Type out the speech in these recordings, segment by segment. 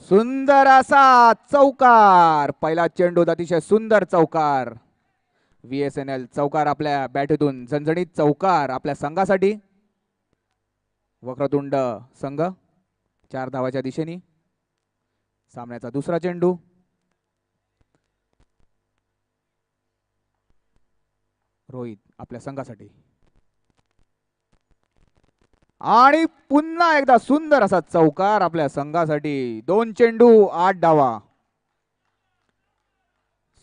सुंदर असा चौकार. पहिला चेंडूत अतिशय सुंदर चौकार. VSNL चौकार आपल्या बॅटून झणझणीत चौकार आपल्या संघासाठी. वक्रतुंड संघ 4 धावाच्या दिशेने. सामन्याचा दुसरा चेंडू. रोहित आपल्या संघासाठी. आणि पुन्हा एकदा सुंदर असा चौकार आपल्या संघासाठी. 2 चेंडू 8 धावा.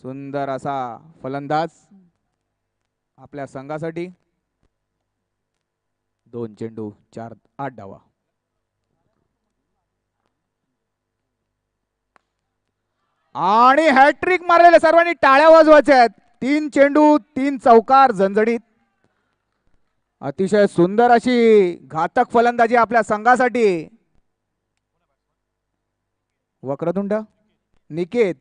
सुंदर असा फलंदाज आपल्या संघासाठी. 2 चेंडू 8 धावा. आणि हॅट्रिक मारलेले सर्वांनी टाळ्या वाजवायच्या आहेत. 3 चेंडू 3 चौकार झणझणीत. अतिशय सुंदर अशी घातक फलंदाजी आपल्या संघासाठी. वक्रतुंड निकेत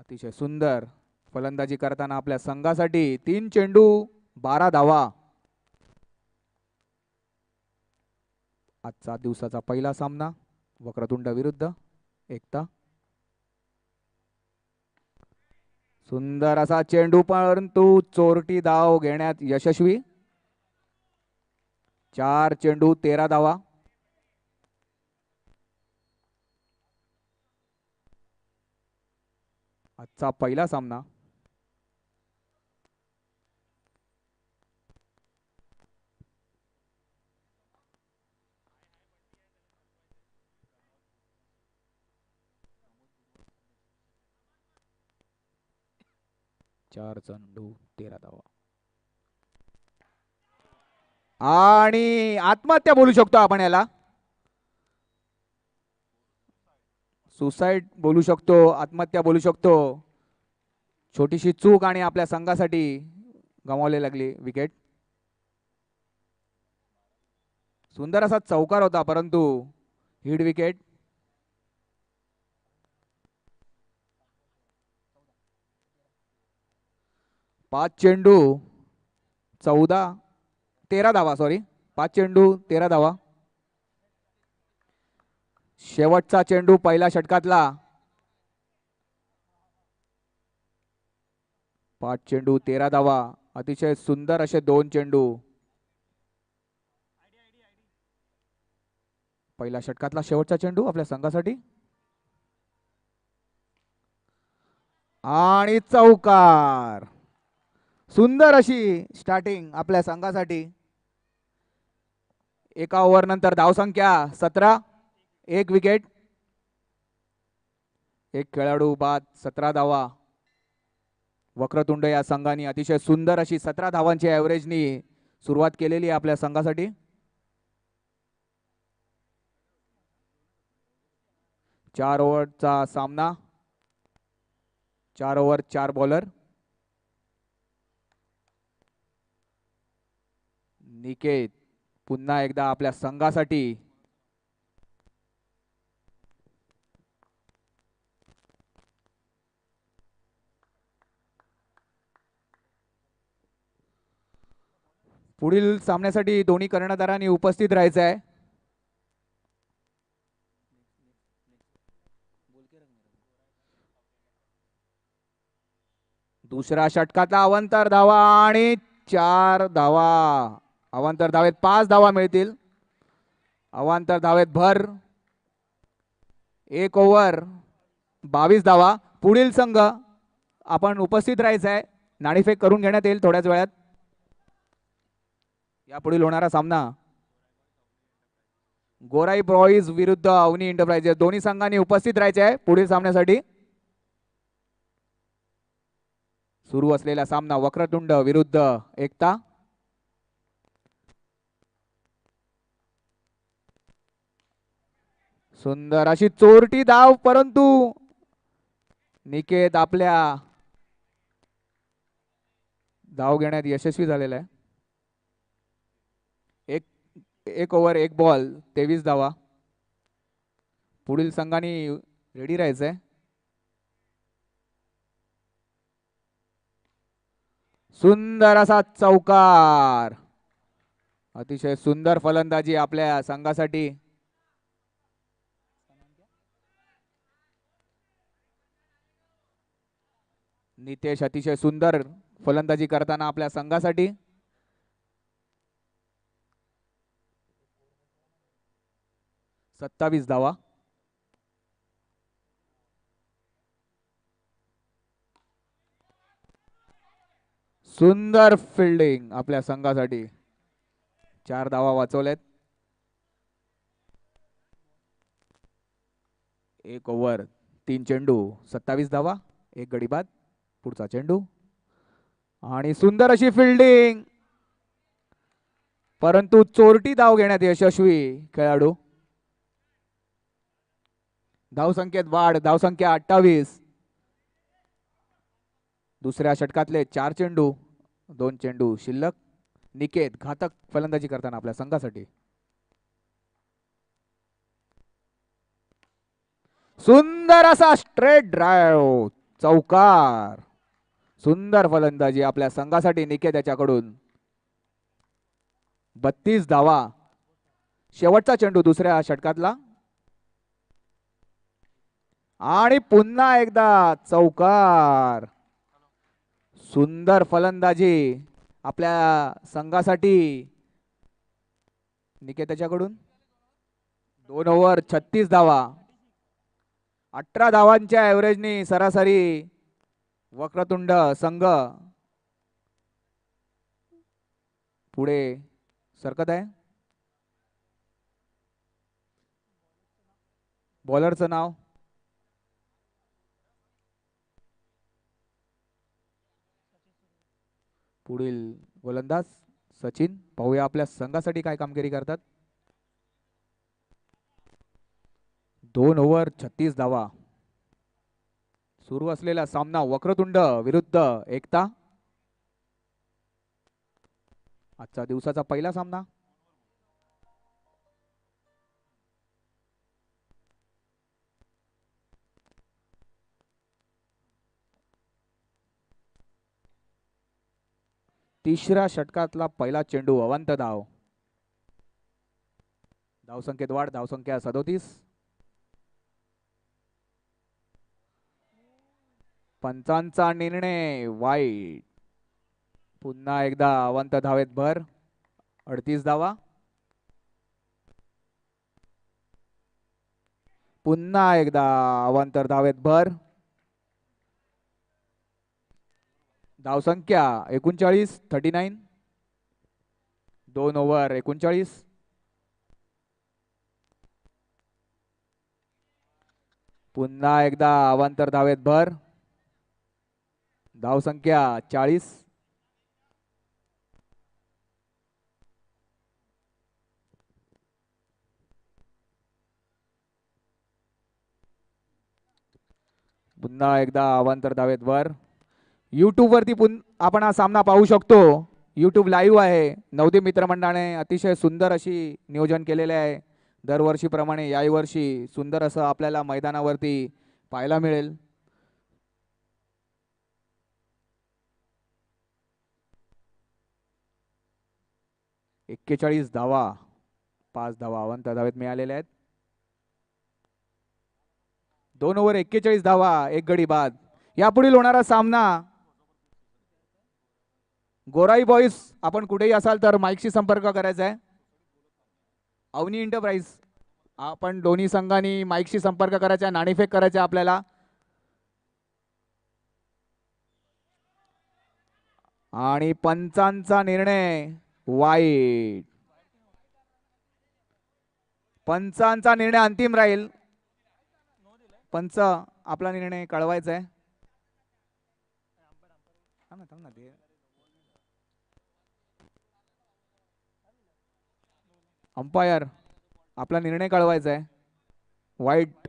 अतिशय सुंदर फलंदाजी करताना आपल्या संघासाठी. 3 चेंडू 12 धावा. आजचा दिवसाचा पहिला सामना वक्रतुंड विरुद्ध एकता. सुंदर असा चेंडू परंतु चोरटी धाव घेण्यात यशस्वी. 4 चेंडू 13 धावा. आजचा पहिला सामना. चार चेंडू 13 धावा. आणि आत्महत्या बोलू शकतो आपण याला. सुसाईड बोलू शकतो, आत्महत्या बोलू शकतो. छोटीशी चूक आणि आपल्या संघासाठी गमावले लागली विकेट. सुंदर असा चौकार होता परंतु हिट विकेट. पाच चेंडू 13 धावा. 5 चेंडू 13 धावा. शेवटचा चेंडू पहिल्या षटकातला. 5 चेंडू 13 धावा. अतिशय सुंदर असे 2 चेंडू. पहिल्या षटकातला शेवटचा चेंडू आपल्या संघासाठी. आणि चौकार. सुंदर अशी स्टार्टिंग आपल्या संघासाठी. एका ओव्हर नंतर धावसंख्या 17. 1 विकेट. 1 खेळाडू बाद 17 धावा. वक्रतुंड या संघाने अतिशय सुंदर अशी 17 धावांची ॲव्हरेजनी सुरुवात केलेली आहे आपल्या संघासाठी. 4 ओव्हरचा सामना. 4 ओव्हर 4 बॉलर. निकेत पुन्हा एकदा आपल्या संघासाठी. पुढील सामन्यासाठी दोन्ही कर्णधारांनी उपस्थित राहायचं आहे. दुसऱ्या षटकातला अवांतर धावा आणि 4 धावा. अवांतर धावेत 5 धावा मिळतील. अवांतर धावेत भर. 1 ओव्हर 22 धावा. पुढील संघ आपण उपस्थित राहायचं आहे. नाणेफेक करून घेण्यात येईल थोड्याच वेळात. यापुढील होणारा सामना गोराई बॉईज विरुद्ध अवनी एंटरप्राइजेस. दोन्ही संघांनी उपस्थित राहायचे आहे पुढील सामन्यासाठी. सुरू असलेला सामना वक्रतुंड विरुद्ध एकता. सुंदर अशी चोरटी धाव परंतु निकेत आपल्या धाव घेण्यात यशस्वी झालेला आहे. एक ओव्हर 1 बॉल 23 धावा. पुढील संघाने रेडी राहायचंय. सुंदर असा चौकार. अतिशय सुंदर फलंदाजी आपल्या संघासाठी. नितेश अतिशय सुंदर फलंदाजी करताना आपल्या संघासाठी. सत्तावीस धावा. सुंदर फिल्डिंग आपल्या संघासाठी. 4 धावा वाचवल्यात. 1 ओव्हर 3 चेंडू 27 धावा. 1 गडी बाद. पुढचा चेंडू आणि सुंदर अशी फिल्डिंग, परंतु चोरटी धाव घेण्यात यशस्वी खेळाडू. धावसंख्येत वाढ. धावसंख्या 28. दुसऱ्या षटकातले 4 चेंडू 2 चेंडू शिल्लक. निकेत घातक फलंदाजी करताना आपल्या संघासाठी. सुंदर असा स्ट्रेट ड्राइव्ह चौकार. सुंदर फलंदाजी आपल्या संघासाठी निकेत याच्याकडून. 32 धावा. शेवटचा चेंडू दुसऱ्या षटकातला आणि पुन्हा एकदा चौकार. सुंदर फलंदाजी आपल्या संघासाठी निकेत त्याच्याकडून. 2 ओव्हर 36 धावा. 18 धावांच्या एव्हरेजनी सरासरी वक्रतुंड संघ पुढे सरकत आहे. बॉलरचं नाव पुढील गोलंदाज सचिन. पाहूया आपल्या संघासाठी काय कामगिरी करतात. 2 ओव्हर 36 धावा. सुरू असलेला सामना वक्रतुंड विरुद्ध एकता. आजचा दिवसाचा पहिला सामना. तिसऱ्या षटकातला पहिला चेंडू अवांतर धाव. धावसंख्येत वाढ. धावसंख्या 37. पंचांचा निर्णय वाईट. पुन्हा एकदा अवांतर धावेत भर. 38 धावा. पुन्हा एकदा अवांतर धावेत भर. धावसंख्या 39. 2 ओव्हर 39. पुन्हा एकदा अवांतर धावेत भर. धावसंख्या 40. पुन्हा एकदा अवांतर धावेत भर. यूट्यूब वरती आपण हा सामना पाहू शकतो. यूट्यूब लाईव्ह आहे. नवदीप मित्रमंडळाने अतिशय सुंदर अशी नियोजन केलेले आहे. दरवर्षीप्रमाणे याही वर्षी सुंदर असं आपल्याला मैदानावरती पाहायला मिळेल. एक्केचाळीस धावा. 5 धावा अवांतर धावेत मिळालेल्या आहेत. 2 ओव्हर 41 धावा. 1 गडी बाद. यापुढील होणारा सामना गोराई बॉईज. आपण कुठेही असाल तर माईकशी संपर्क करायचा आहे. अवनी एंटरप्राइज. आपण दोन्ही संघांनी माईकशी संपर्क करायचा. नाणेफेक करायचा आपल्याला. आणि पंचांचा निर्णय वाईट. पंचांचा निर्णय अंतिम राहील. पंच आपला निर्णय कळवायचा आहे. अंपायर आपला निर्णय कळवायचा आहे. वाईट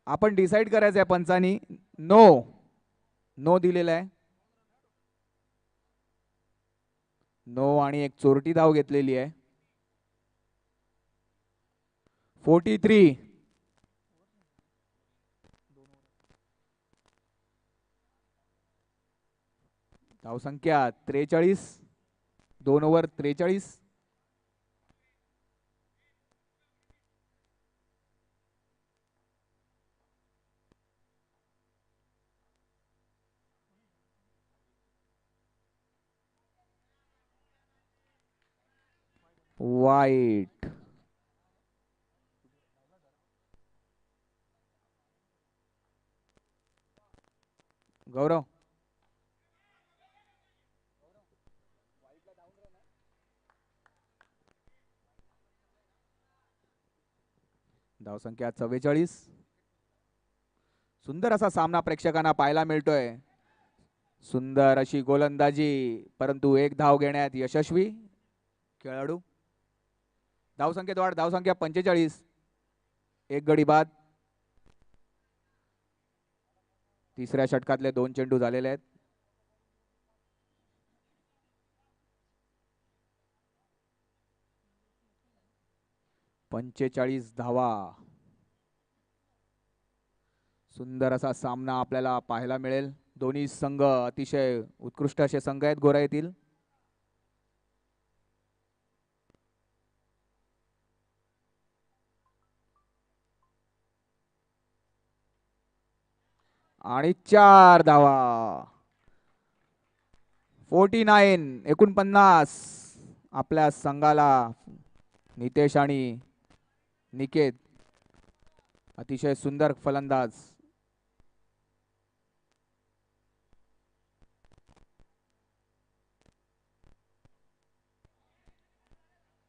आपण डिसाइड करायचं आहे. पंचांनी नो दिलेला आहे. नो आणि एक चोरटी धाव घेतलेली आहे. 43. धावसंख्या 43. 2 ओव्हर 43. वाईट. गौरव धावसंख्या 44. सुंदर असा सामना प्रेक्षकांना पाहायला मिळतोय. सुंदर अशी गोलंदाजी, परंतु एक धाव घेण्यात यशस्वी खेळाडू. धावसंख्येत वाढ, धावसंख्या 45. एक गडी बाद. तिसऱ्या षटकातले 2 चेंडू झालेले आहेत. पंचेचाळीस धावा. सुंदर असा सामना आपल्याला पाहायला मिळेल. दोन्ही संघ अतिशय उत्कृष्ट असे संघ आहेत गोरा येथील. आणि 4 धावा. 49 आपल्या संघाला. नितेश आणि निकेत अतिशय सुंदर फलंदाज.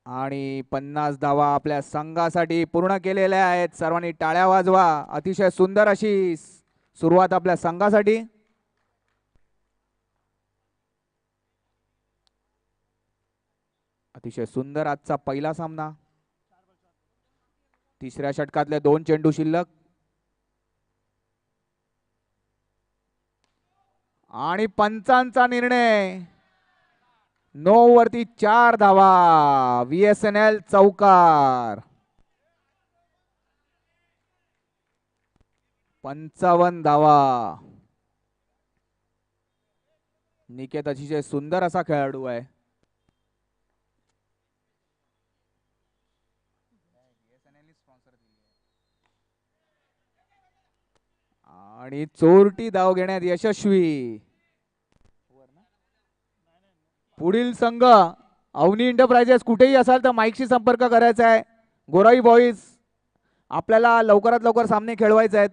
आणि 50 धावा आपल्या संघासाठी पूर्ण केलेल्या आहेत. सर्वांनी टाळ्या वाजवा. अतिशय सुंदर अशी सुरुवात आपल्या संघासाठी. अतिशय सुंदर आजचा पहिला सामना. तिसऱ्या षटकातले 2 चेंडू शिल्लक. आणि पंचांचा निर्णय. 9 वरती 4 धावा. VSNL चौकार. 55 धावा. निकेत अतिशय सुंदर असा खेळाडू आहे. आणि चोरटी धाव घेण्यात यशस्वी. पुढील संघ अवनी एंटरप्राइजेस. कुठेही असाल तर माईकशी संपर्क करायचा आहे. गोराई बॉईज आपल्याला लवकरात लवकर सामने खेळवायचे आहेत.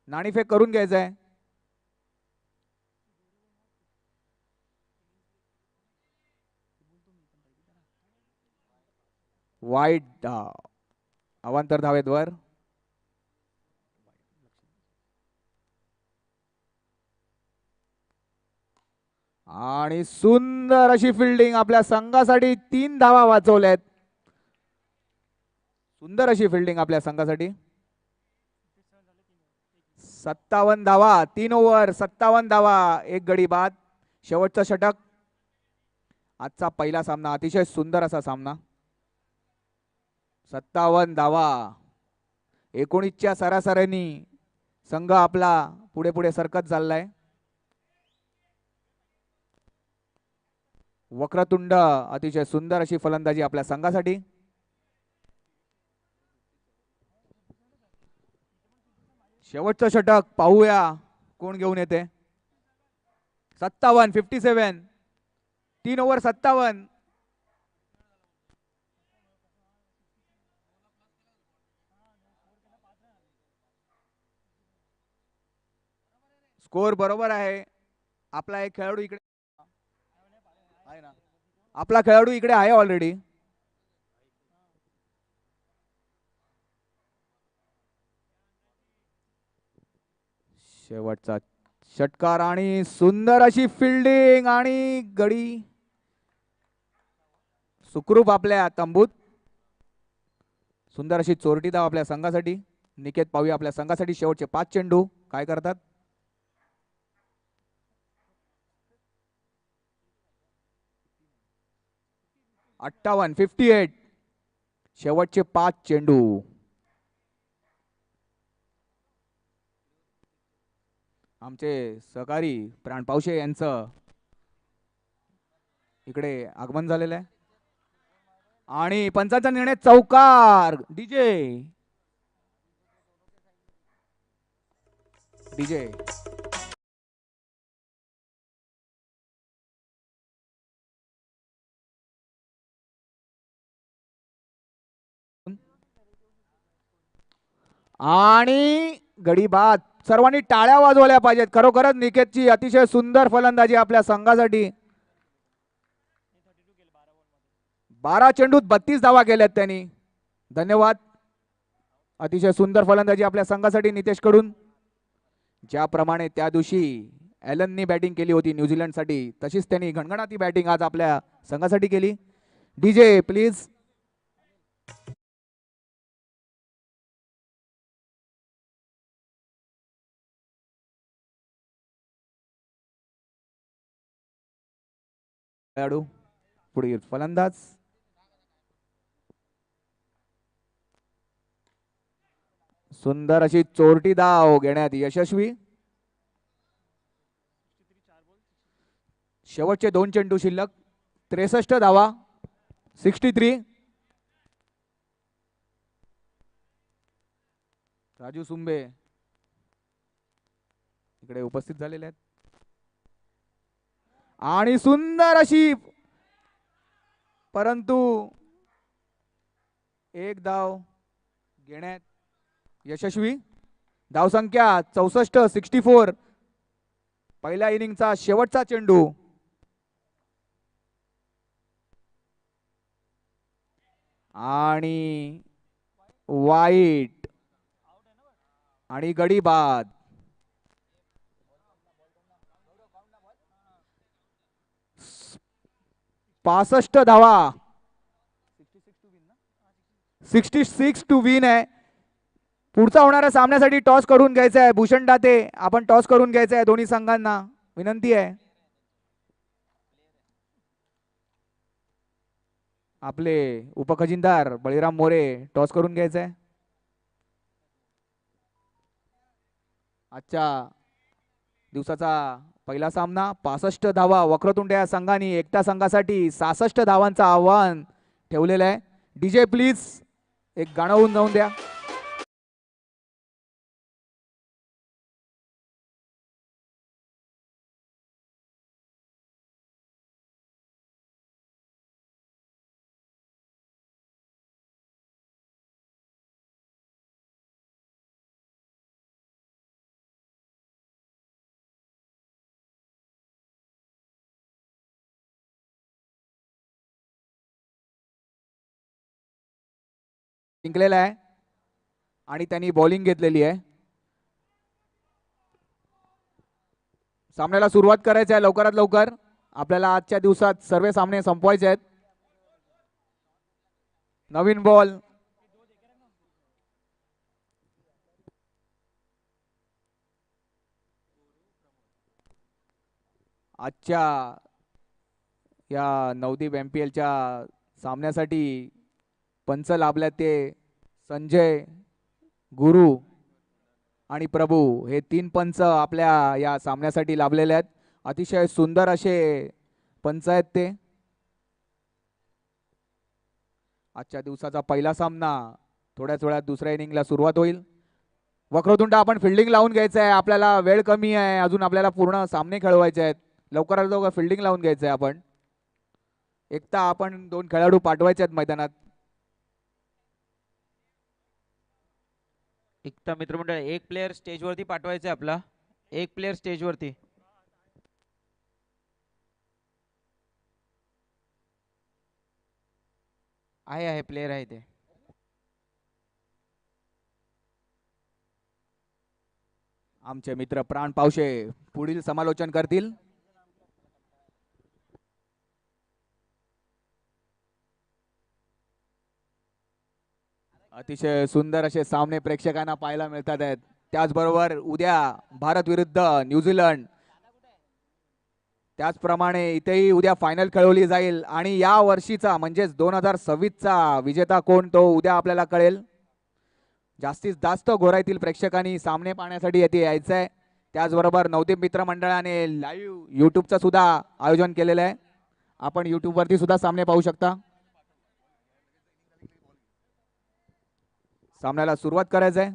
नाणेफेक करून घ्यायचं आहे. वाईट धाव. अवांतर धावेत वर. आणि सुंदर अशी फिल्डिंग आपल्या संघासाठी. 3 धावा वाचवल्यात. सुंदर अशी फिल्डिंग आपल्या संघासाठी. 57 धावा. 3 ओव्हर 57 धावा. एक गडी बाद. शेवटचं षटक. आजचा पहिला सामना अतिशय सुंदर असा सामना. 57 धावा. 19च्या सरासरीने संघ आपला पुढे पुढे सरकत चाललाय. वक्रतुंड अतिशय सुंदर अशी फलंदाजी आपल्या संघासाठी. शेवटचं षटक पाहूया कोण घेऊन येते. 57. 3 ओव्हर 57. स्कोर बरोबर आहे. आपला एक खेळाडू इकडे आहे ना. आपला खेळाडू इकडे आहे ऑलरेडी. शेवटचा षटकार आणि सुंदर अशी फिल्डिंग आणि गडी सुखरूप आपल्या तंबूत. सुंदर अशी चोरटी धाव आपल्या संघासाठी. निकेत पाहूया आपल्या संघासाठी शेवटचे 5 चेंडू काय करतात. 58. शेवटचे 5 चेंडू. आमचे सहकारी प्राण पावशे यांचं इकडे आगमन झालेलं आहे आणि पंचांचा निर्णय चौकार. डीजे डीजे आणि गडी बाद. सर्वांनी टाळ्या वाजवल्या पाहिजेत. खरोखरच निकेतची अतिशय सुंदर फलंदाजी आपल्या संघासाठी. 12 चेंडूत 32 धावा केल्यात त्यांनी. धन्यवाद. अतिशय सुंदर फलंदाजी आपल्या संघासाठी नितेश कडून. ज्याप्रमाणे त्या दिवशी ॲलननी बॅटिंग केली होती न्यूझीलंडसाठी, तशीच त्यांनी घणघणाती बॅटिंग आज आपल्या संघासाठी केली. DJ please. खेळाडू पुढील फलंदाज. सुंदर अशी चोरटी धाव घेण्यात यशस्वी. शेवटचे 2 चेंडू शिल्लक. 63 धावा. 63. राजू सुंबे इकडे उपस्थित झालेले आहेत आणि सुंदर अशी, परंतु एक धाव घेण्यात यशस्वी. धावसंख्या 64. 64. पहिल्या इनिंगचा शेवटचा चेंडू आणि वाईट आणि गडी बाद. 65 धावा. 66 टू विन आहे. पुढचा होणाऱ्या सामन्यासाठी टॉस करून घ्यायचा आहे. भूषण दाते, आपण टॉस करून घ्यायचा आहे. दोन्ही संघांना विनंती आहे. आपले उपखजिनदार बळीराम मोरे टॉस करून घ्यायचा आहे. आजच्या दिवसाचा पहिला सामना. 65 धावा वक्रतुंड या संघाने एकटा संघासाठी 66 धावांचं आव्हान ठेवलेलं आहे. डीजे प्लीज एक गाणं होऊन जाऊन द्या. जिंकलेला आहे आणि त्यांनी बॉलिंग घेतलेली आहे. सामन्याला सुरुवात करायची आहे लवकरात लवकर. आपल्याला आजच्या दिवसात सर्व सामने संपवायचे आहेत. नवीन बॉल. आजच्या या नवदीप MPLच्या सामन्यासाठी पंच लाभल्यात ते संजय, गुरु आणि प्रभू. हे 3 पंच आपल्या या सामन्यासाठी लाभलेले आहेत. अतिशय सुंदर असे पंच आहेत ते. आजच्या दिवसाचा पहिला सामना थोड्याच वेळात दुसऱ्या इनिंगला सुरुवात होईल. वक्रतुंड आपण फिल्डिंग लावून घ्यायचं आहे. आपल्याला वेळ कमी आहे. अजून आपल्याला पूर्ण सामने खेळवायचे आहेत. लवकरात लवकर फिल्डिंग लावून घ्यायचं आहे आपण. एकटा आपण 2 खेळाडू पाठवायचे आहेत मैदानात. एकता मित्रमंडळ एक प्लेयर स्टेजवरती पाठवायचा आहे आपला. एक प्लेयर स्टेजवरती. आहे प्लेयर आहे ते. आमचे मित्र प्राण पावशे पुढील समालोचन करतील. अतिशय सुंदर असे सामने प्रेक्षकांना पाहायला मिळतात आहेत. त्याचबरोबर उद्या भारत विरुद्ध न्यूझीलंड, त्याचप्रमाणे इथेही उद्या फायनल खेळवली जाईल आणि या वर्षीचा म्हणजेच 2026चा विजेता कोण तो उद्या आपल्याला कळेल. जास्तीत जास्त घोराईतील प्रेक्षकांनी सामने पाहण्यासाठी येथे यायचं आहे. त्याचबरोबर नवदीप मित्र मंडळाने लाईव्ह यूट्यूबचं सुद्धा आयोजन केलेलं आहे. आपण YouTube वरती सुद्धा सामने पाहू शकता. सामन्याला सुरुवात करायचं आहे.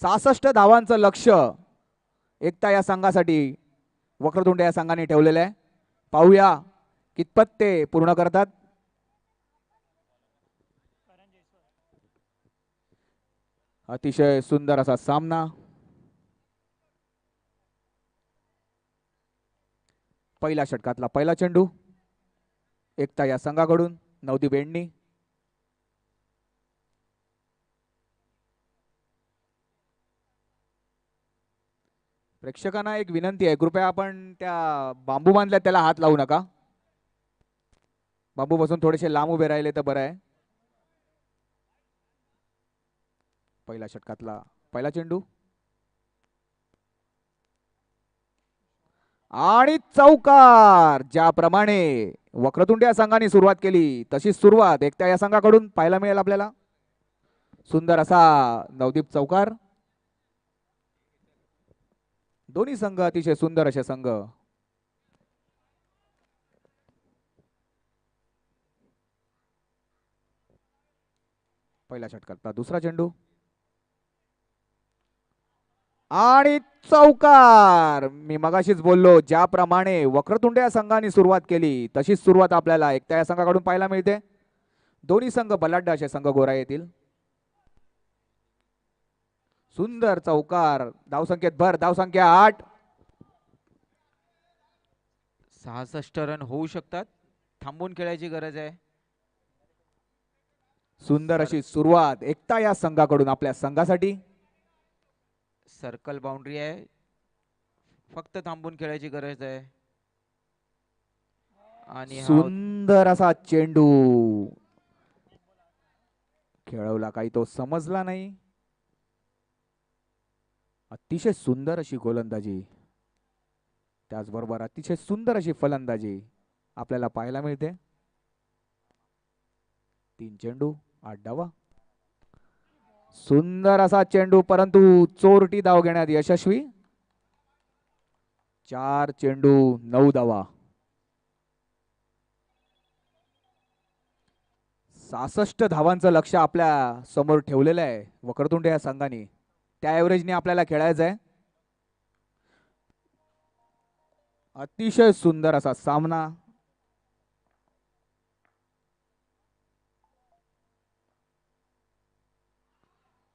66 धावांचं लक्ष्य एकता या संघासाठी वक्रतुंड या संघाने ठेवलेलं आहे. पाहूया कितपत ते पूर्ण करतात. अतिशय सुंदर असा सामना. पहिल्या षटकातला पहिला चेंडू एकता या संघाकडून. नवदीप एंडणी. प्रेक्षकांना एक विनंती आहे, कृपया आपण त्या बांबू बांधल्या त्याला हात लावू नका. बांबू पासून थोडेसे लांब उभे राहिले तर बरं आहे. पहिल्या षटकातला पहिला चेंडू आणि चौकार. ज्याप्रमाणे वक्रतुंड या संघाने सुरुवात केली तशीच सुरुवात एकता या संघाकडून पाहायला मिळेल आपल्याला. सुंदर असा नवदीप चौकार. दोन्ही संघ अतिशय सुंदर असे संघ. पहिल्या षटकातला दुसरा चेंडू आणि चौकार. मी मगाशीच बोललो, ज्याप्रमाणे वक्रतुंड या संघाने सुरुवात केली तशीच सुरुवात आपल्याला एकता या संघाकडून पाहायला मिळते. दोन्ही संघ बलाढ्य असे संघ गोरा येतील. सुंदर चौकार. धावसंख्येत भर. धावसंख्या 8. 66 रन होऊ शकतात. थांबून खेळायची गरज आहे. सुंदर अशी सुरुवात एकता या संघाकडून आपल्या संघासाठी. सर्कल बाउंड्री आहे. फक्त थांबून खेळायची गरज आहे. आणि सुंदर असा चेंडू खेळवला, काही तो समजला नाही. अतिशय सुंदर अशी गोलंदाजी, त्याचबरोबर अतिशय सुंदर अशी फलंदाजी आपल्याला पाहायला मिळते. 3 चेंडू 8 धावा. सुंदर असा चेंडू, परंतु चोरटी धाव घेण्यात यशस्वी. 4 चेंडू 9 धावा. 66 धावांचं लक्ष आपल्या समोर ठेवलेलं आहे वक्रतुंड या संघाने. त्या एव्हरेजने आपल्याला खेळायचं आहे. अतिशय सुंदर असा सामना.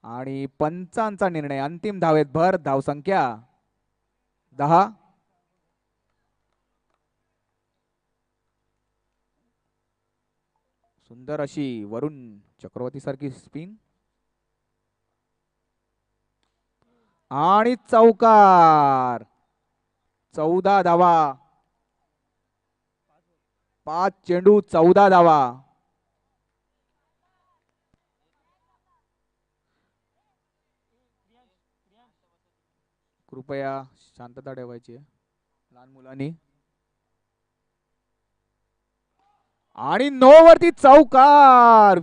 आणि पंचांचा निर्णय. अंतिम धावेत भर. धावसंख्या 10. सुंदर अशी वरुण चक्रवर्ती सारखी स्पिन आणि चौकार. 14 धावा. 5 चेंडू 14 धावा. कृपया शांतता ठेवायची लहान मुलांनी. आणि 9 वरती चौकार.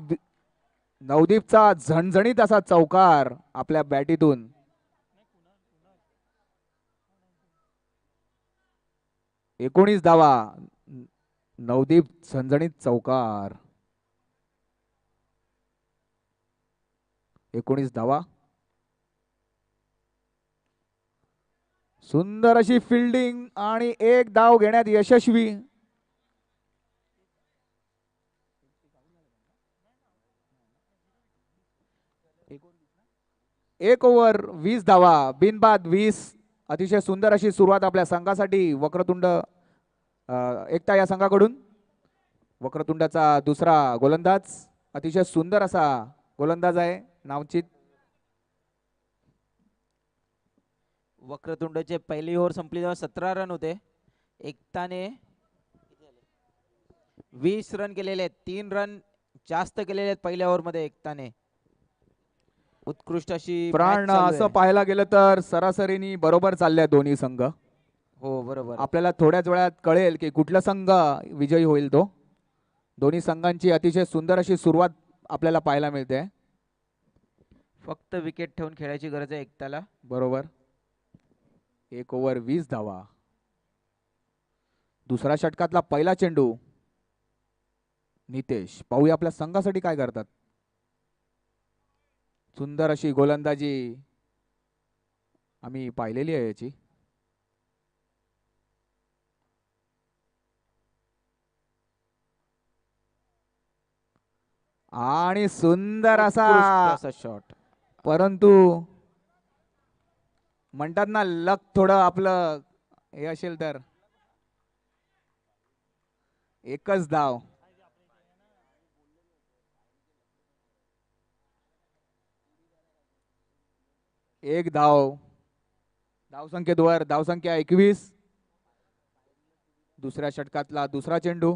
नवदीपचा झणझणीत असा चौकार आपल्या बॅटीतून. एकोणीस धावा. नवदीप झणझणीत चौकार. 19 धावा. सुंदर अशी फिल्डिंग आणि एक धाव घेण्यात यशस्वी. एक ओव्हर 20 धावा. बिनबाद 20. अतिशय सुंदर अशी सुरुवात आपल्या संघासाठी वक्रतुंड एकता या संघाकडून. वक्रतुंडाचा दुसरा गोलंदाज अतिशय सुंदर असा गोलंदाज आहे नावचित. वक्रतुंडचे पहिली ओव्हर संपली तेव्हा 17 रन होते. एकताने 20 रन केलेले आहेत. 3 रन जास्त केलेले आहेत पहिल्या ओव्हर मध्ये एकताने. उत्कृष्ट अशी प्राण असं पाहायला गेलं तर सरासरीनी बरोबर चालले दोन्ही संघ. हो बरोबर. आपल्याला थोड्याच वेळात कळेल की कुठला संघ विजयी होईल तो. दोन्ही संघांची अतिशय सुंदर अशी सुरुवात आपल्याला पाहायला मिळते. फक्त विकेट ठेवून खेळायची गरज आहे एकताला. बरोबर. एक ओव्हर 20 धावा. दुसऱ्या षटकातला पहिला चेंडू. नितेश, पाहूया आपल्या संघासाठी काय करतात. सुंदर अशी गोलंदाजी आम्ही पाहिलेली आहे याची. आणि सुंदर उत्कृष्ट असा, असा शॉट. परंतु म्हणतात ना लक थोडं आपलं हे असेल तर. एकच धाव. एक धाव. धावसंख्येवर धावसंख्या 21. दुसऱ्या षटकातला दुसरा चेंडू.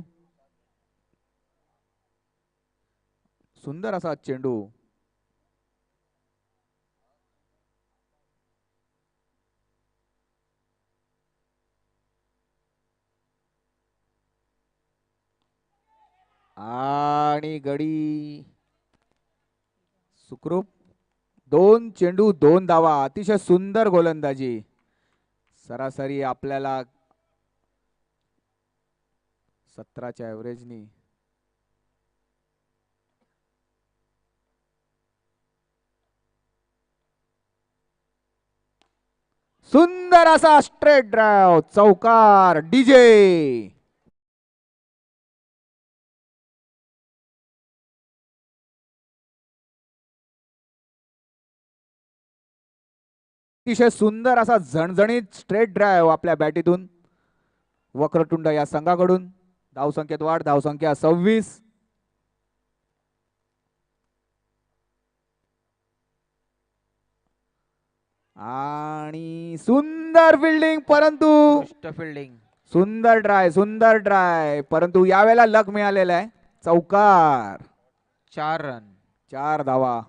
सुंदर असा चेंडू. आणि गडी सुखरूप. 2 चेंडू 2 धावा. अतिशय सुंदर गोलंदाजी. सरासरी आपल्याला 17च्या ॲव्हरेजनी. सुंदर असा स्ट्रेट ड्राइव्ह चौकार. डीजे अतिशय सुंदर असा झणझणीत स्ट्रेट ड्राइव्ह आपल्या बॅटीतून वक्रतुंड या संघाकडून. धावसंख्येत वाढ. धावसंख्या 26. आणि सुंदर फिल्डिंग, परंतु फिल्डिंग. सुंदर ड्राय परंतु यावेळेला लक मिळालेला आहे. चौकार. 4 रन. 4 धावा.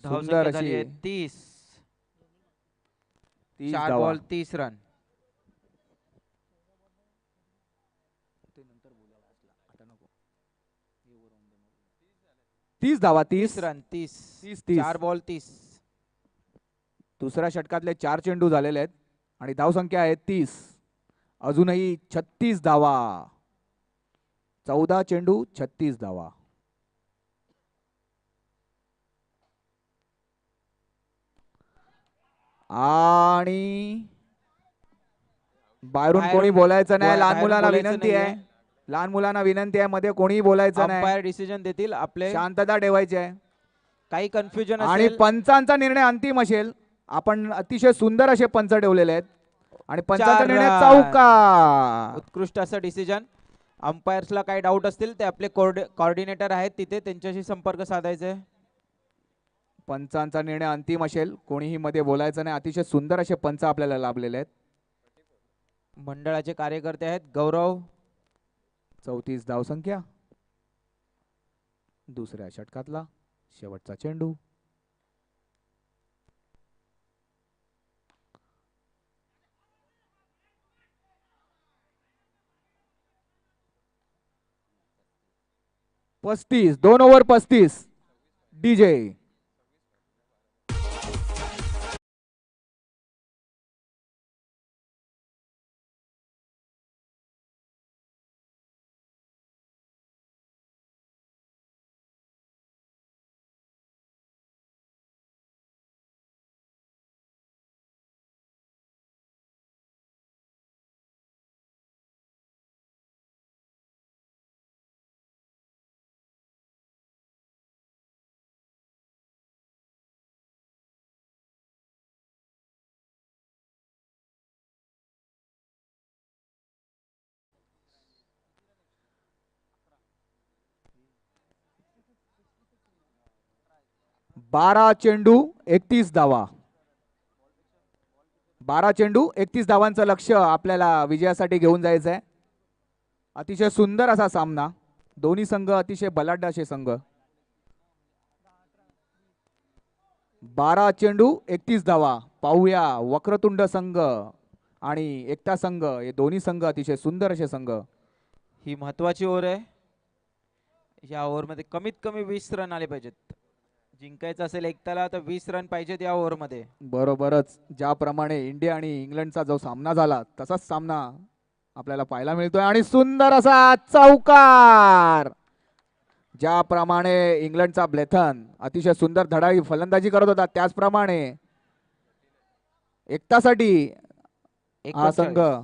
सुंदर धावसंख्या झाली आहे अशी 30. 30 4 धावा. Ball 30 run. 30 धावा. 30 30 रन. 30. 30. 4 बॉल 30. दुसऱ्या षटकातले 4 चेंडू झालेले आहेत आणि धावसंख्या आहे 30. अजूनही 36 धावा. 14 चेंडू 36 धावा. आणि बाहेरून कोणी बोलायचं नाही. लहान बाहेरून मुलांना बोलायचं विनंती आहे. नाहीये. लहान मुलांना विनंती आहे, मध्ये कोणीही बोलायचं नाही. अंपायर डिसिजन देतील. आपले शांतता ठेवायची आहे. काही कन्फ्युजन आणि असेल. पंचांचा निर्णय अंतिम असेल. आपण अतिशय सुंदर असे पंच ठेवलेले आहेत आणि पंचांचा 4 निर्णय रन. चौकार. उत्कृष्ट असं डिसिजन. अंपायर्सला काही डाऊट असतील ते आपले कोऑर्डिनेटर आहेत तिथे, त्यांच्याशी संपर्क साधायचा आहे. पंचांचा निर्णय अंतिम असेल. कोणीही मध्ये बोलायचं नाही. अतिशय सुंदर असे पंच आपल्याला लाभलेले आहेत. मंडळाचे कार्यकर्ते आहेत. गौरव. 34 धावसंख्या. दुसऱ्या षटकातला शेवटचा चेंडू. पस्तीस. 2 ओव्हर 35. डीजे. बारा चेंडू 31 धावा. 12 चेंडू 31 धावांचं लक्ष्य आपल्याला विजयासाठी घेऊन जायचं आहे. अतिशय सुंदर असा सामना. दोन्ही संघ अतिशय बलाढ्य असे संघ. 12 चेंडू 31 धावा. पाहूया वक्रतुंड संघ आणि एकता संघ, हे दोन्ही संघ अतिशय सुंदर असे संघ. ही महत्वाची ओव्हर आहे. या ओव्हरमध्ये कमीत कमी 20 रन आले पाहिजेत. जिंकायचं असेल एकताला तर 20 रन पाहिजेत या ओव्हरमध्ये. बरोबरच. ज्याप्रमाणे इंडिया आणि इंग्लंडचा जो सामना झाला तसाच सामना आपल्याला पाहायला मिळतोय आणि सुंदर असा चौकार. ज्याप्रमाणे इंग्लंडचा ब्लेथन अतिशय सुंदर धडाई फलंदाजी करत होता त्याचप्रमाणे एकतासाठी हा संघ 39.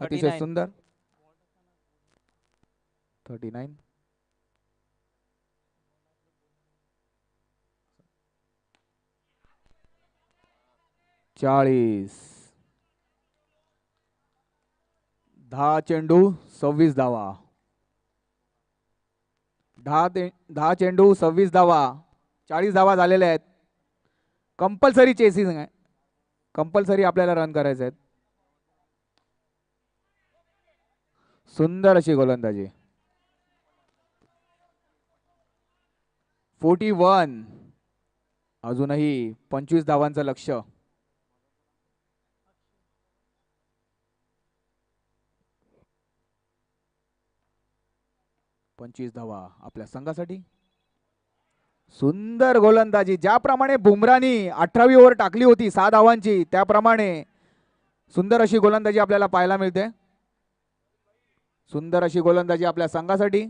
अतिशय सुंदर 39 40 10 चेंडू 26 धावा 10 चेंडू 26 धावा 40 धावा झालेल्या आहेत. कंपल्सरी चेसिंग आहे. कंपल्सरी आपल्याला रन करायचे आहेत. सुंदर अशी गोलंदाजी 41 अजूनही 25 धावांचं लक्ष. पंचवीस धावा आपल्या संघासाठी. सुंदर गोलंदाजी ज्याप्रमाणे बुमरानी 18वी ओव्हर टाकली होती 6 धावांची त्याप्रमाणे सुंदर अशी गोलंदाजी आपल्याला पाहायला मिळते. सुंदर अशी गोलंदाजी आपल्या संघासाठी.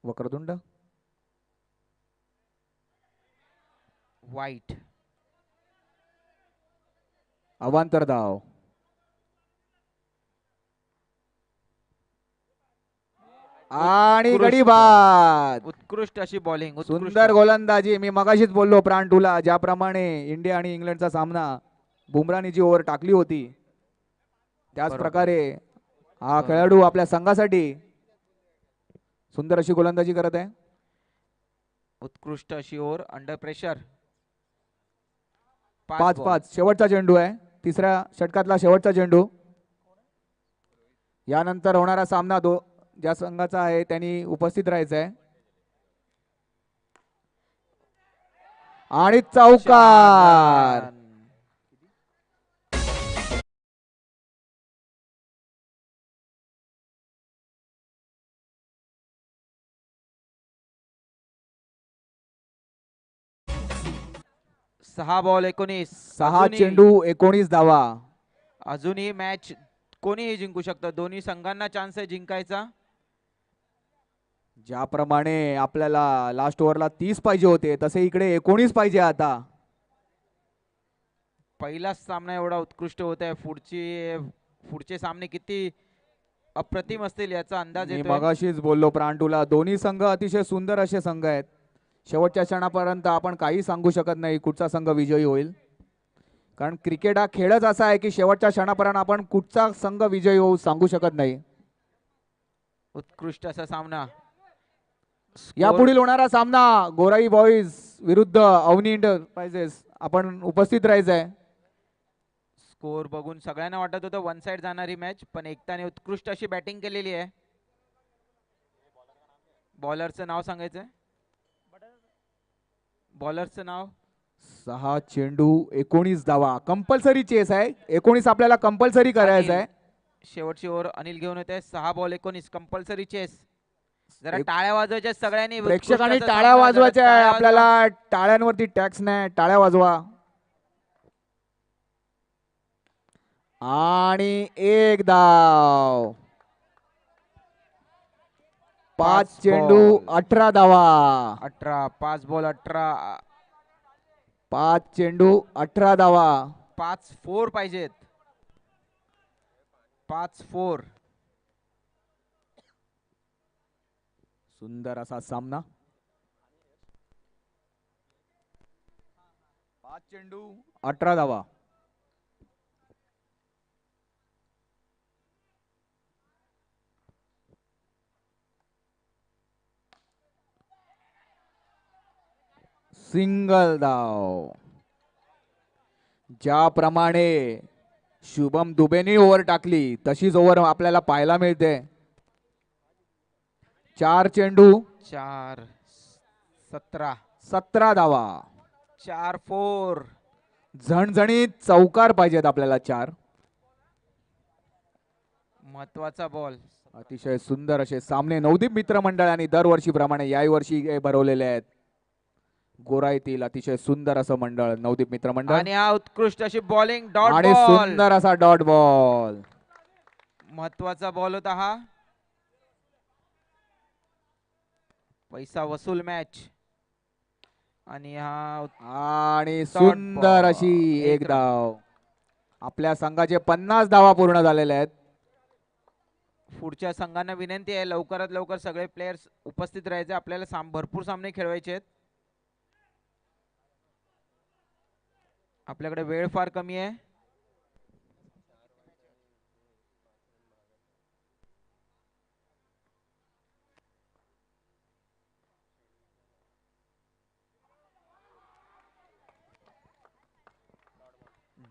वक्रतुंड वाईट अवांतर धाव आणि गडी बाद. उत्कृष्ट अशी बॉलिंग. सुंदर गोलंदाजी. मी मगाशीच बोललो प्राण टूला ज्याप्रमाणे इंडिया आणि इंग्लंडचा सामना बुमरानी जी ओव्हर टाकली होती त्याच प्रकारे हा खेळाडू आपल्या संघासाठी सुंदर अशी गोलंदाजी करत आहे. उत्कृष्ट अशी ओव्हर अंडर प्रेशर. 5-5 शेवटचा चेंडू आहे. तिसऱ्या षटकातला शेवटचा चेंडू. यानंतर होणारा सामना ज्या संघाचा आहे त्यांनी उपस्थित राहायचं आहे. आणि चौकार. सहा बॉल 19. 6 चेंडू 19 धावा. अजूनही मॅच कोणीही जिंकू शकतं. दोन्ही संघांना चान्स आहे जिंकायचा. ज्याप्रमाणे आपल्याला लास्ट ओव्हरला 30 पाहिजे होते तसे इकडे 19 पाहिजे आता. पहिलाच सामना एवढा उत्कृष्ट होत आहे. पुढचे सामने किती अप्रतिम असतील याचा अंदाज मी येतोय. मगाशीच बोललो प्रांटूला दोन्ही संघ अतिशय सुंदर असे संघ आहेत. शेवटच्या क्षणापर्यंत आपण काही सांगू शकत नाही कुठचा संघ विजयी होईल. कारण क्रिकेट हा खेळच असा आहे की शेवटच्या क्षणापर्यंत आपण कुठचा संघ विजयी होऊ सांगू शकत नाही. उत्कृष्ट असा सामना. यापुढील होणारा सामना गोराई बॉईज विरुद्ध अवनी एंटरप्राइजेस आपण उपस्थित राहायचं आहे. स्कोर बघून सगळ्यांना वाटत होतं वन साइड जाणारी मॅच पण एकताने उत्कृष्ट अशी बॅटिंग केलेली आहे. बॉलरचं नाव सांगायचंय. बॉलरचं नाव. 6 चेंडू 19 धावा. कंपल्सरी चेस आहे. 19 आपल्याला कंपल्सरी करायचं आहे. शेवटची ओव्हर अनिल घेऊन येते. 6 बॉल 19 कंपल्सरी चेस. जरा टाळ्या वाजवायच्या सगळ्यांनी. प्रेक्षकांनी टाळ्या वाजवायच्या आहे. आपल्याला टाळ्यांवरती टॅक्स नाही. टाळ्या वाजवा. आणि एक धाव. 5 चेंडू 18 धावा. 18. 5 बॉल 18. 5 चेंडू 18 धावा. 5 4 पाहिजेत. 5 4. सुंदर असा सामना. 5 चेंडू 18 धावा. सिंगल धाव. ज्याप्रमाणे शुभम दुबेनी ओव्हर टाकली तशीच ओव्हर आपल्याला पाहायला मिळते. 4 चेंडू 4 17. 17 धावा. 4 4. झणझणीत चौकार पाहिजेत आपल्याला 4. महत्वाचा बॉल. अतिशय सुंदर असे सामने नवदीप मित्र मंडळाने दरवर्षीप्रमाणे याही वर्षी भरवलेले आहेत. गोराईतील अतिशय सुंदर असं मंडळ नवदीप मित्र मंडळ. आणि हा उत्कृष्ट अशी बॉलिंग डॉट आणि बॉल. सुंदर असा डॉट बॉल. महत्वाचा बॉल होता हा. पैसा वसूल मॅच. आणि हा आणि Dot सुंदर ball. अशी एक एक run. धाव. आपल्या संघाचे 50 धावा पूर्ण झालेल्या आहेत. पुढच्या संघांना विनंती आहे लवकरात लवकर सगळे प्लेयर्स उपस्थित राहायचे. आपल्याला भरपूर सामने खेळवायचे आहेत. आपल्याकडे वेळ फार कमी आहे.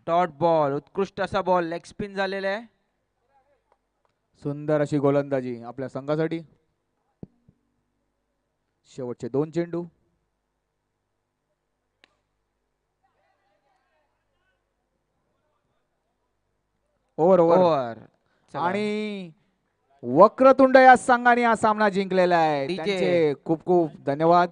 Dot ball. उत्कृष्ट असा बॉल लेग स्पिन झालेला आहे. सुंदर अशी गोलंदाजी आपल्या संघासाठी. शेवटचे 2 चेंडू. Over over. आणि वक्रतुंड या संघाने हा सामना जिंकलेला आहे. DJ. त्यांचे खूप खूप धन्यवाद.